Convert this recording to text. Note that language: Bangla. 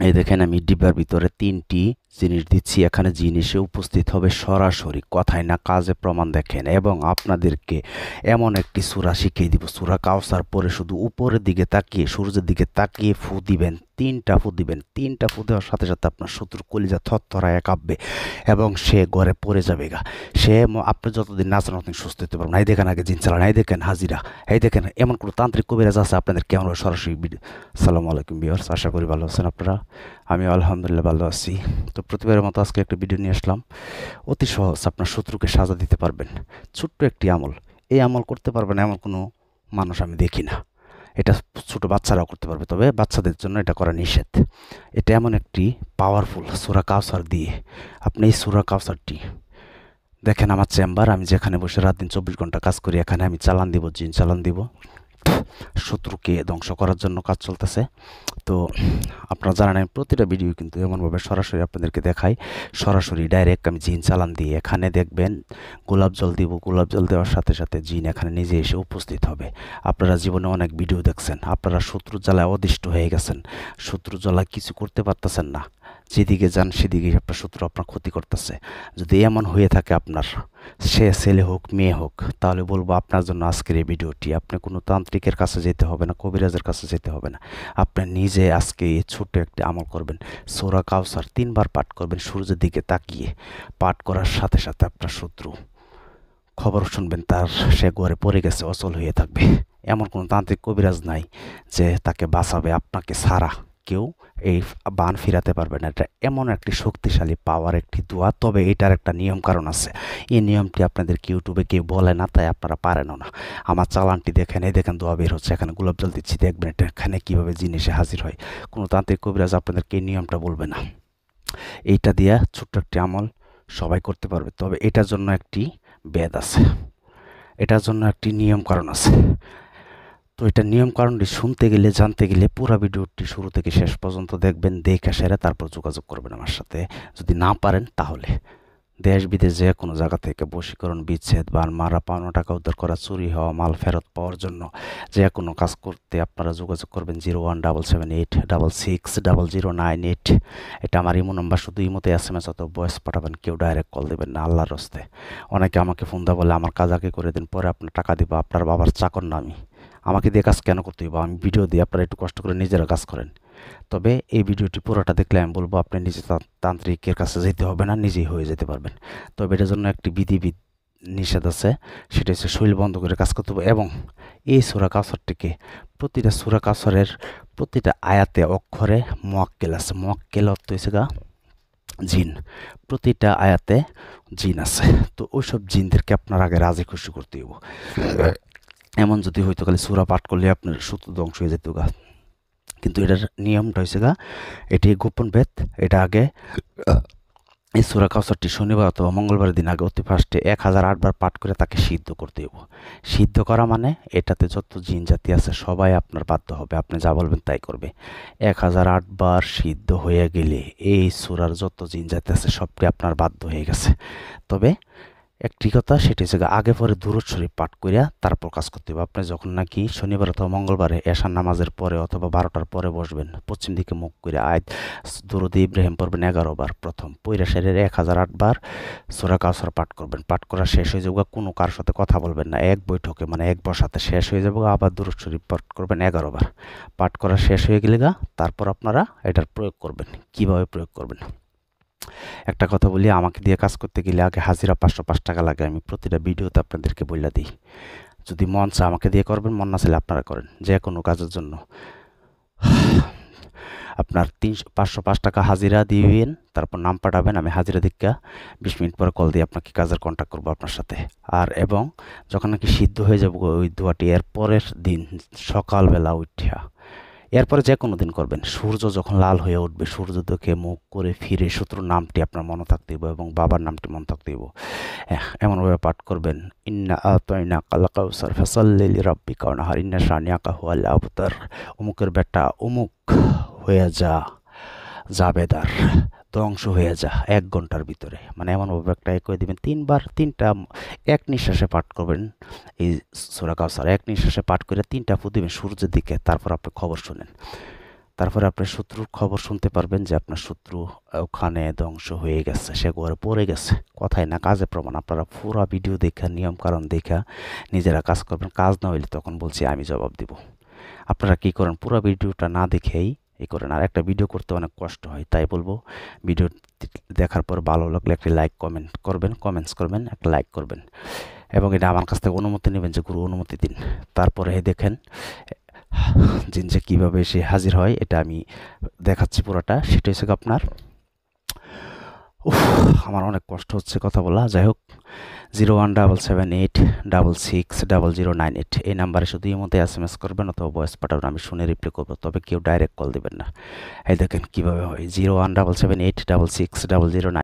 এই দেখেন আমি ডিব্বার ভিতরে 3টি জিনিস দিচ্ছি। এখানে জিনিসে উপস্থিত হবে সরাসরি, কথায় না কাজে প্রমাণ। দেখেন, এবং আপনাদেরকে এমন একটি সূরা শিখিয়ে দিব। সূরা কাউসার পরে শুধু উপরের দিকে তাকিয়ে, সূর্যের দিকে তাকিয়ে ফু দিবেন, 3টা ফু দিবেন। 3টা ফু দেওয়ার সাথে সাথে আপনার শত্রুর কলিজা থরথরায় কাঁপবে এবং সে ঘরে পড়ে যাবে গা। সে আপনি যতদিন না চান ততদিন সুস্থ হতে পারবেন। এই দেখেন আগে জিন চালান, এই দেখেন হাজিরা, এই দেখেন এমন কোনো তান্ত্রিক কবিরাজ আছে আপনাদের কেমন সরাসরি ভিডিও। সালামু আলাইকুম ভিউয়ার্স, আশা করি ভালো আছেন আপনারা। আমি আলহামদুলিল্লাহ ভালো আছি। তো প্রতিবারের মতো আজকে একটা ভিডিও নিয়ে আসলাম। অতি সহজ, আপনার শত্রুকে সাজা দিতে পারবেন। ছোট্ট একটি আমল। এই আমল করতে পারবেন এমন কোনো মানুষ আমি দেখি না। এটা ছোট বাচ্চারাও করতে পারবে, তবে বাচ্চাদের জন্য এটা করা নিষেধ। এটা এমন একটি পাওয়ারফুল সূরা কাউসার দিয়ে আপনি এই সূরা কাউসারটি দেখেন। আমার চেম্বার, আমি যেখানে বসে রাত দিন 24 ঘন্টা কাজ করি, এখানে আমি চালান দিব, জিন চালান দিব। শত্রুকে ধ্বংস করার জন্য কাজ চলতেছে। তো আপনারা জানেন আমি প্রতিটা ভিডিও কিন্তু এমনভাবে সরাসরি আপনাদেরকে দেখাই, সরাসরি ডাইরেক্ট আমি জিন চালান দিই। এখানে দেখবেন গোলাপ জল দিব, গোলাপ জল দেওয়ার সাথে সাথে জিন এখানে নিজে এসে উপস্থিত হবে। আপনারা জীবনে অনেক ভিডিও দেখছেন, আপনারা শত্রুর জ্বালায় অদিষ্ট হয়ে গেছেন, শত্রুর জ্বালায় কিছু করতে পারতেছেন না, যেদিকে যান সেদিকে আপনার শত্রু আপনার ক্ষতি করতেছে। যদি এমন হয়ে থাকে আপনার, সে ছেলে হোক মেয়ে হোক, তাহলে বলবো আপনার জন্য আজকের এই ভিডিওটি। আপনি কোনো তান্ত্রিকের কাছে যেতে হবে না, কবিরাজের কাছে যেতে হবে না। আপনি নিজে আজকে এই ছোট্ট একটি আমল করবেন। সূরা কাউসার 3বার পাঠ করবেন সূর্যের দিকে তাকিয়ে। পাঠ করার সাথে সাথে আপনার শত্রু খবর শুনবেন তার সে ঘরে পড়ে গেছে, অচল হয়ে থাকবে। এমন কোনো তান্ত্রিক কবিরাজ নাই যে তাকে বাঁচাবে। আপনাকে ছাড়া কেউ এই বান ফিরাতে পারবে না। এটা এমন একটি শক্তিশালী পাওয়ার একটি দোয়া। তবে এটার একটা নিয়ম কারণ আছে। এই নিয়মটি আপনাদের ইউটিউবে কেউ বলে না, তাই আপনারা পারেনও না। আমার চালানটি দেখেন, এই দেখেন দোয়া বের হচ্ছে, এখানে গোলাপ জল দিচ্ছি, দেখবেন এটা এখানে কীভাবে জিনিসে হাজির হয়। কোনো তান্ত্রিক কবিরাজ আপনাদেরকে এই নিয়মটা বলবে না। এইটা দিয়া ছোট্ট একটি আমল সবাই করতে পারবে, তবে এটার জন্য একটি বেদ আছে, এটার জন্য একটি নিয়ম কারণ আছে। তো এটা নিয়ম কারণটি শুনতে গেলে, জানতে গেলে পুরো ভিডিওটি শুরু থেকে শেষ পর্যন্ত দেখবেন, দেখে সেরে তারপর যোগাযোগ করবেন আমার সাথে। যদি না পারেন তাহলে দেশ বিদেশ যে কোনো জায়গা থেকে বশীকরণ, বিচ্ছেদ, বান মারা, পাওনা টাকা উদ্ধার করা, চুরি হওয়া মাল ফেরত পাওয়ার জন্য যে কোনো কাজ করতে আপনারা যোগাযোগ করবেন 017786000988। এটা আমার ইমো নাম্বার। শুধু ইমোতে SMS অথবা ভয়েস পাঠাবেন, কেউ ডাইরেক্ট কল দেবেন না, আল্লাহর রাস্তে। অনেকে আমাকে ফোন দেওয়া বলে আমার কাজ আগে করে দিন, পরে আপনার টাকা দিব। আপনার বাবার চাকর না আমি, আমাকে দিয়ে কাজ কেন করতে হইব? আমি ভিডিও দিই, আপনারা একটু কষ্ট করে নিজেরা কাজ করেন। তবে এই ভিডিওটি পুরোটা দেখলে আমি বলবো আপনি নিজে তান্ত্রিকের কাছে যেতে হবে না, নিজেই হয়ে যেতে পারবেন। তবে এটার জন্য একটি বিধি নিষেধ আছে, সেটা হচ্ছে শরীর বন্ধ করে কাজ করতে হবে। এবং এই সূরা কাউসারটিকে, প্রতিটা সূরা কাউসারের প্রতিটা আয়াতে অক্ষরে মুয়াক্কেল আছে। মুয়াক্কেল অর্থ হয়েছে গা জিন। প্রতিটা আয়াতে জিন আছে। তো ওইসব জিনদেরকে আপনার আগে রাজি খুশি করতে হইব। এমন যদি হইতো খালি সূরা পাঠ করলে আপনার শত্রু ধ্বংস হয়ে যেত গা। কিন্তু এটার নিয়মটা হয়েছে গা, এটি গোপন ভেদ। এটা আগে এই সূরা কাউসারটি শনিবার অথবা মঙ্গলবারের দিন আগে অতি ফার্স্টে 1008 বার পাঠ করে তাকে সিদ্ধ করতে হবে। সিদ্ধ করা মানে এটাতে যত জিন জাতি আছে সবাই আপনার বাধ্য হবে, আপনি যা বলবেন তাই করবে। 1008 বার সিদ্ধ হয়ে গেলে এই সূরার যত জিন জাতি আছে সবটি আপনার বাধ্য হয়ে গেছে। তবে একটি কথা, সেটি হচ্ছে আগে পরে দুরূদ শরীফ পাঠ করিয়া তারপর কাজ করতে হবে। আপনি যখন নাকি শনিবার অথবা মঙ্গলবারে এশার নামাজের পরে অথবা 12টার পরে বসবেন, পশ্চিম দিকে মুখ করে আয়াত দুরূদ ইব্রাহিম পড়বেন 11 বার, প্রথম পইরা সেরের 1008 বার সূরা কাউসার পাঠ করবেন। পাঠ করা শেষ হয়ে যাবে, কোনো কার সাথে কথা বলবেন না, এক বৈঠকে মানে এক বসাতে শেষ হয়ে যাবে। আবার দুরূদ শরীফ পাঠ করবেন 11 বার। পাঠ করা শেষ হয়ে গেলে তারপর আপনারা এটার প্রয়োগ করবেন। কিভাবে প্রয়োগ করবেন? একটা কথা বলি, আমাকে দিয়ে কাজ করতে গেলে আগে হাজিরা 505 টাকা লাগে। আমি প্রতিটা ভিডিওতে আপনাদেরকে বলে দিই। যদি মন চায় আমাকে দিয়ে করবেন, মন না চাইলে আপনারা করেন। যে কোনো কাজের জন্য আপনার 505 টাকা হাজিরা দিবেন, তারপর নাম পাঠাবেন। আমি হাজিরা দিকা 20 মিনিট পরে কল দিয়ে আপনাকে কাজের কন্ট্যাক্ট করবো আপনার সাথে। আর এবং যখন নাকি সিদ্ধ হয়ে যাবো ওই দোয়াটি, এর পরের দিন সকালবেলা উঠিয়া, এরপরে যে কোনো দিন করবেন, সূর্য যখন লাল হয়ে উঠবে, সূর্য দেখে মুখ করে ফিরে শত্রুর নামটি আপনার মনে থাকতে দিব এবং বাবার নামটি মনে থাকতে দিব। এমনভাবে পাঠ করবেন, ইন্না আতাইনাকাল কাউসার ফাসাল্লি লিরাব্বিকা ওয়ানহার ইন্না শানিয়াকা হুয়াল আবতার। অমুকের বেটা অমুক হয়ে যা, জাবেদার, ধ্বংস হয়ে যা 1 ঘন্টার ভিতরে। মানে এমনভাবে একটা করে দিবেন 3বার, 3টা এক নিঃশ্বাসে পাঠ করবেন। এই সূরা কাউসার এক নিঃশ্বাসে পাঠ করে 3টা ফু দিবেন সূর্যের দিকে, তারপর আপনি খবর শুনেন। তারপরে আপনার শত্রুর খবর শুনতে পারবেন যে আপনার শত্রু ওখানে ধ্বংস হয়ে গেছে, সে ঘরে পড়ে গেছে। কথায় না কাজে প্রমাণ। আপনারা পুরো ভিডিও দেখা, নিয়ম কারণ দেখা নিজেরা কাজ করবেন। কাজ না হইলে তখন বলছি আমি জবাব দিব। আপনারা কি করেন, পুরো ভিডিওটা না দেখেই এই করেন। আর একটা ভিডিও করতে অনেক কষ্ট হয়, তাই বলবো ভিডিও দেখার পর ভালো লাগলে একটা লাইক কমেন্ট করবেন, কমেন্টস করবেন, একটা লাইক করবেন, এবং এটা আমার কাছ থেকে অনুমতি নেবেন যে গুরু অনুমতি দিন। তারপরে দেখেন জিন যে কীভাবে সে হাজির হয়, এটা আমি দেখাচ্ছি পুরোটা। সেটা হচ্ছে আপনার আমার অনেক কষ্ট হচ্ছে কথা বলা। যাই হোক, 0177866009 এই নাম্বারে শুধু এই মধ্যে SMS করবেন অথবা ভয়েস পাঠাবেন, আমি শুনে রিপ্লাই করবো, তবে কেউ ডাইরেক্ট কল দেবেন না। এই দেখেন কীভাবে হয়, 0177866009।